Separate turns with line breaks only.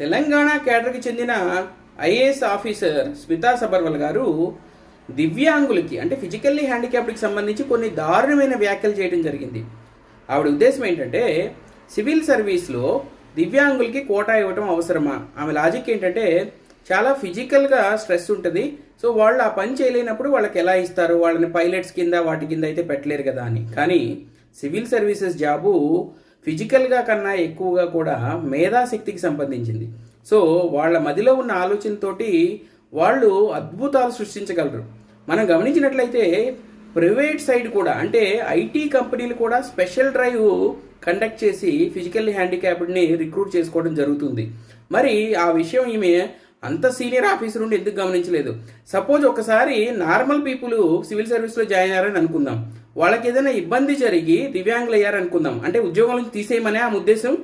తెలంగాణ కేడర్కి చెందిన IAS officer Smita Sabharwal గారు దివ్యాంగులకి అంటే ఫిజికల్లీ హ్యాండిక్యాప్డ్కి సంబంధించి కొన్ని దారుణమైన వ్యాఖ్యలు చేయడం జరిగింది. ఆవిడ ఉద్దేశం ఏంటంటే సివిల్ సర్వీస్లో దివ్యాంగులకి కోటా ఇవ్వటం అవసరమా? ఆమె లాజిక్ ఏంటంటే చాలా ఫిజికల్గా స్ట్రెస్ ఉంటుంది, సో వాళ్ళు ఆ పని చేయలేనప్పుడు వాళ్ళకి ఎలా ఇస్తారు, వాళ్ళని పైలట్స్ కింద వాటి కింద అయితే పెట్టలేరు కదా అని. కానీ సివిల్ సర్వీసెస్ జాబు ఫిజికల్గా కన్నా ఎక్కువగా కూడా మేధాశక్తికి సంబంధించింది. సో వాళ్ళ మదిలో ఉన్న ఆలోచనతోటి వాళ్ళు అద్భుతాలు సృష్టించగలరు. మనం గమనించినట్లయితే ప్రైవేట్ సైడ్ కూడా అంటే ఐటీ కంపెనీలు కూడా స్పెషల్ డ్రైవ్ కండక్ట్ చేసి ఫిజికల్లీ హ్యాండిక్యాప్డ్ని రిక్రూట్ చేసుకోవడం జరుగుతుంది. మరి ఆ విషయం ఈమె అంత సీనియర్ ఆఫీసర్ నుండి ఎందుకు గమనించలేదు? సపోజ్ ఒకసారి నార్మల్ పీపుల్ సివిల్ సర్వీస్లో జాయిన్ అయ్యారని అనుకుందాం, వాళ్ళకి ఏదైనా ఇబ్బంది జరిగి దివ్యాంగులు అయ్యారనుకుందాం, అంటే ఉద్యోగం నుంచి తీసేయమనే ఆమె ఉద్దేశం.